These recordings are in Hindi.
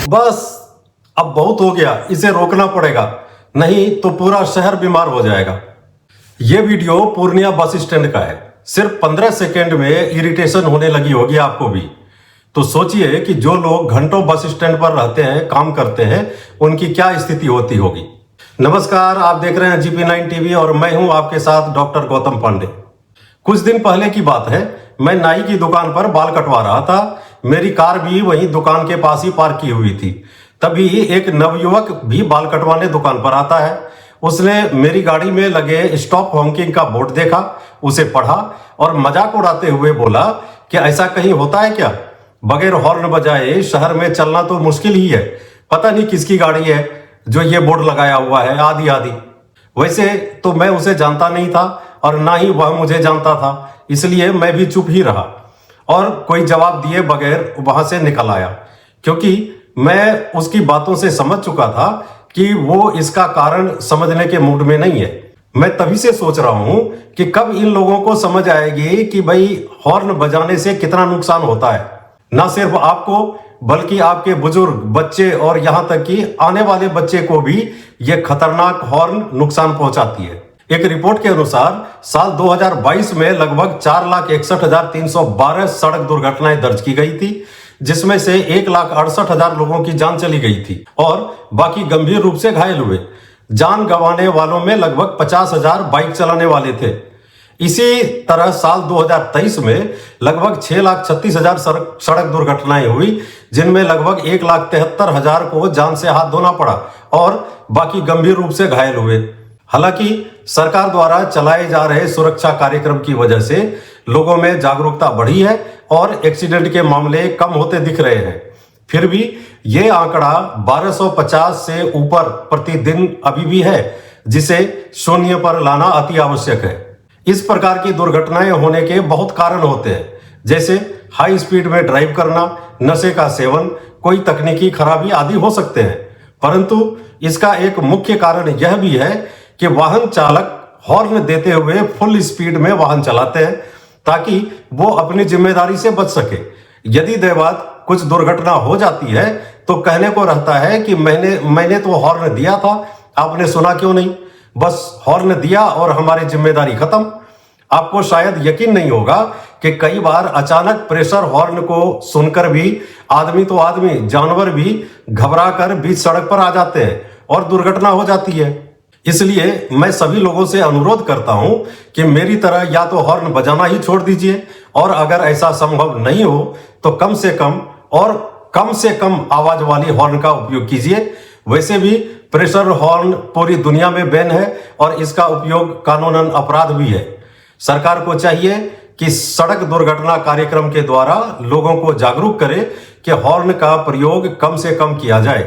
बस अब बहुत हो गया, इसे रोकना पड़ेगा, नहीं तो पूरा शहर बीमार हो जाएगा। ये वीडियो पूर्णिया बस स्टैंड का है। सिर्फ 15 सेकेंड में इरिटेशन होने लगी होगी आपको भी। तो सोचिए कि जो लोग घंटों बस स्टैंड पर रहते हैं, काम करते हैं, उनकी क्या स्थिति होती होगी। नमस्कार, आप देख रहे हैं GP9 टीवी और मैं हूं आपके साथ डॉक्टर गौतम पांडे। कुछ दिन पहले की बात है, मैं नाई की दुकान पर बाल कटवा रहा था। मेरी कार भी वहीं दुकान के पास ही पार्क की हुई थी। तभी एक नवयुवक भी बाल कटवाने दुकान पर आता है। उसने मेरी गाड़ी में लगे स्टॉप हॉकिंग का बोर्ड देखा, उसे पढ़ा और मजाक उड़ाते हुए बोला कि ऐसा कहीं होता है क्या, बगैर हॉर्न बजाए शहर में चलना तो मुश्किल ही है। पता नहीं किसकी गाड़ी है जो ये बोर्ड लगाया हुआ है, आदि आदि। वैसे तो मैं उसे जानता नहीं था और ना ही वह मुझे जानता था, इसलिए मैं भी चुप ही रहा और कोई जवाब दिए बगैर वहां से निकल आया, क्योंकि मैं उसकी बातों से समझ चुका था कि वो इसका कारण समझने के मूड में नहीं है। मैं तभी से सोच रहा हूं कि कब इन लोगों को समझ आएगी कि भाई हॉर्न बजाने से कितना नुकसान होता है। ना सिर्फ आपको बल्कि आपके बुजुर्ग, बच्चे और यहां तक कि आने वाले बच्चे को भी यह खतरनाक हॉर्न नुकसान पहुंचाती है। एक रिपोर्ट के अनुसार साल 2022 में लगभग 4,61,312 सड़क दुर्घटनाएं दर्ज की गई थी, जिसमें से 1,68,000 लोगों की जान चली गई थी और बाकी गंभीर रूप से घायल हुए। जान गंवाने वालों में लगभग 50,000 बाइक चलाने वाले थे। इसी तरह साल 2023 में लगभग 6,36,000 सड़क दुर्घटनाएं हुई, जिनमें लगभग 1,73,000 को जान से हाथ धोना पड़ा और बाकी गंभीर रूप से घायल हुए। हालांकि सरकार द्वारा चलाए जा रहे सुरक्षा कार्यक्रम की वजह से लोगों में जागरूकता बढ़ी है और एक्सीडेंट के मामले कम होते दिख रहे हैं। फिर भी ये आंकड़ा 1250 से ऊपर प्रतिदिन अभी भी है, जिसे शून्य पर लाना अति आवश्यक है। इस प्रकार की दुर्घटनाएं होने के बहुत कारण होते हैं, जैसे हाई स्पीड में ड्राइव करना, नशे का सेवन, कोई तकनीकी खराबी आदि हो सकते हैं। परंतु इसका एक मुख्य कारण यह भी है कि वाहन चालक हॉर्न देते हुए फुल स्पीड में वाहन चलाते हैं ताकि वो अपनी जिम्मेदारी से बच सके। यदि दैवात कुछ दुर्घटना हो जाती है तो कहने को रहता है कि मैंने तो हॉर्न दिया था, आपने सुना क्यों नहीं। बस हॉर्न दिया और हमारी जिम्मेदारी खत्म। आपको शायद यकीन नहीं होगा कि कई बार अचानक प्रेशर हॉर्न को सुनकर भी आदमी तो आदमी, जानवर भी घबरा कर बीच सड़क पर आ जाते हैं और दुर्घटना हो जाती है। इसलिए मैं सभी लोगों से अनुरोध करता हूं कि मेरी तरह या तो हॉर्न बजाना ही छोड़ दीजिए और अगर ऐसा संभव नहीं हो तो कम से कम आवाज वाली हॉर्न का उपयोग कीजिए। वैसे भी प्रेशर हॉर्न पूरी दुनिया में बैन है और इसका उपयोग कानूनन अपराध भी है। सरकार को चाहिए कि सड़क दुर्घटना कार्यक्रम के द्वारा लोगों को जागरूक करे कि हॉर्न का प्रयोग कम से कम किया जाए।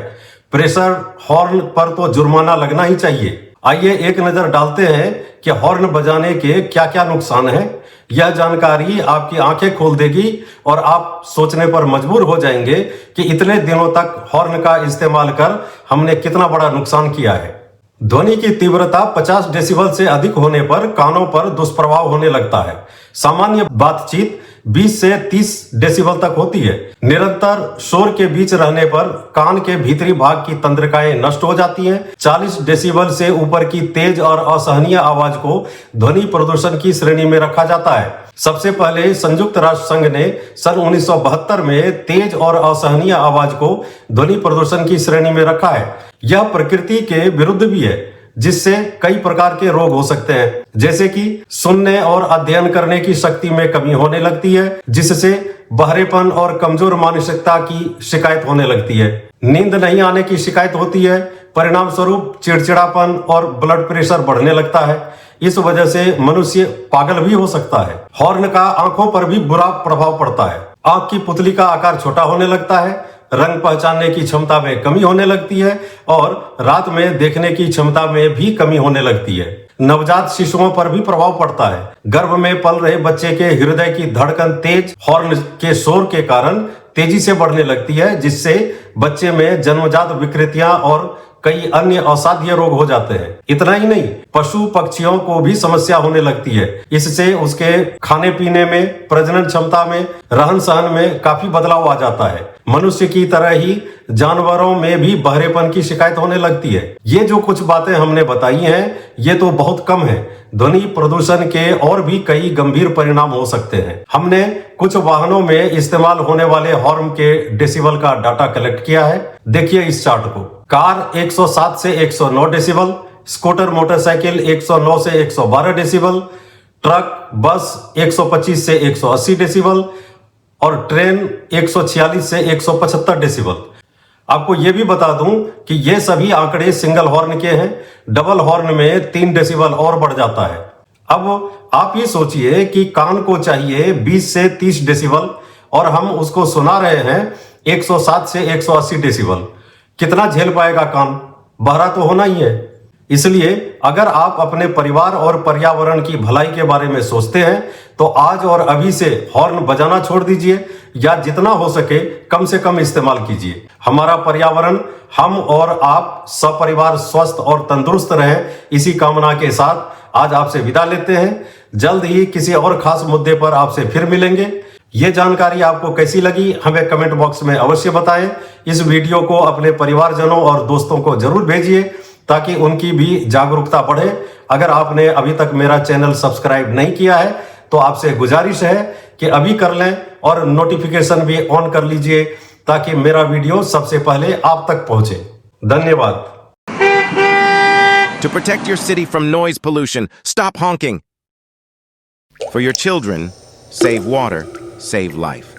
प्रेशर हॉर्न पर तो जुर्माना लगना ही चाहिए। आइए एक नजर डालते हैं कि हॉर्न बजाने के क्या क्या नुकसान हैं। यह जानकारी आपकी आंखें खोल देगी और आप सोचने पर मजबूर हो जाएंगे कि इतने दिनों तक हॉर्न का इस्तेमाल कर हमने कितना बड़ा नुकसान किया है। ध्वनि की तीव्रता 50 डेसिबल से अधिक होने पर कानों पर दुष्प्रभाव होने लगता है। सामान्य बातचीत 20 से 30 डेसिबल तक होती है। निरंतर शोर के बीच रहने पर कान के भीतरी भाग की तंत्रिकाएं नष्ट हो जाती हैं। 40 डेसिबल से ऊपर की तेज और असहनीय आवाज को ध्वनि प्रदूषण की श्रेणी में रखा जाता है। सबसे पहले संयुक्त राष्ट्र संघ ने सन 1972 में तेज और असहनीय आवाज को ध्वनि प्रदूषण की श्रेणी में रखा है। यह प्रकृति के विरुद्ध भी है, जिससे कई प्रकार के रोग हो सकते हैं, जैसे कि सुनने और अध्ययन करने की शक्ति में कमी होने लगती है, जिससे बहरेपन और कमजोर मानसिकता की शिकायत होने लगती है। नींद नहीं आने की शिकायत होती है। परिणाम स्वरूप चिड़चिड़ापन और ब्लड प्रेशर बढ़ने लगता है। इस वजह से मनुष्य पागल भी हो सकता है। हॉर्न का आंखों पर भी बुरा प्रभाव पड़ता है। आंख की पुतली का आकार छोटा होने लगता है, रंग पहचानने की क्षमता में कमी होने लगती है और रात में देखने की क्षमता में भी कमी होने लगती है। नवजात शिशुओं पर भी प्रभाव पड़ता है। गर्भ में पल रहे बच्चे के हृदय की धड़कन तेज हॉर्न के शोर के कारण तेजी से बढ़ने लगती है, जिससे बच्चे में जन्मजात विकृतियां और कई अन्य असाध्य रोग हो जाते हैं। इतना ही नहीं, पशु पक्षियों को भी समस्या होने लगती है। इससे उसके खाने पीने में, प्रजनन क्षमता में, रहन सहन में काफी बदलाव आ जाता है। मनुष्य की तरह ही जानवरों में भी बहरेपन की शिकायत होने लगती है। ये जो कुछ बातें हमने बताई हैं ये तो बहुत कम है। ध्वनि प्रदूषण के और भी कई गंभीर परिणाम हो सकते हैं। हमने कुछ वाहनों में इस्तेमाल होने वाले हॉर्न के डेसिबल का डाटा कलेक्ट किया है। देखिए इस चार्ट को। कार 107 से 109 डेसिबल, स्कूटर मोटरसाइकिल 109 से 112 डेसिबल, ट्रक बस 125 से 180 डेसिबल और ट्रेन 146 से 175 डेसिबल। आपको यह भी बता दूं कि ये सभी आंकड़े सिंगल हॉर्न के हैं। डबल हॉर्न में 3 डेसिबल और बढ़ जाता है। अब आप ये सोचिए कि कान को चाहिए 20 से 30 डेसिबल और हम उसको सुना रहे हैं 107 से 180 डेसिबल। कितना झेल पाएगा कान? बहरा तो होना ही है। इसलिए अगर आप अपने परिवार और पर्यावरण की भलाई के बारे में सोचते हैं तो आज और अभी से हॉर्न बजाना छोड़ दीजिए या जितना हो सके कम से कम इस्तेमाल कीजिए। हमारा पर्यावरण, हम और आप सपरिवार स्वस्थ और तंदुरुस्त रहें, इसी कामना के साथ आज आपसे विदा लेते हैं। जल्द ही किसी और खास मुद्दे पर आपसे फिर मिलेंगे। ये जानकारी आपको कैसी लगी हमें कमेंट बॉक्स में अवश्य बताएं। इस वीडियो को अपने परिवारजनों और दोस्तों को जरूर भेजिए ताकि उनकी भी जागरूकता बढ़े। अगर आपने अभी तक मेरा चैनल सब्सक्राइब नहीं किया है तो आपसे गुजारिश है कि अभी कर लें और नोटिफिकेशन भी ऑन कर लीजिए ताकि मेरा वीडियो सबसे पहले आप तक पहुंचे। धन्यवाद। To protect your city from noise pollution, stop honking. For your children, save water, save life.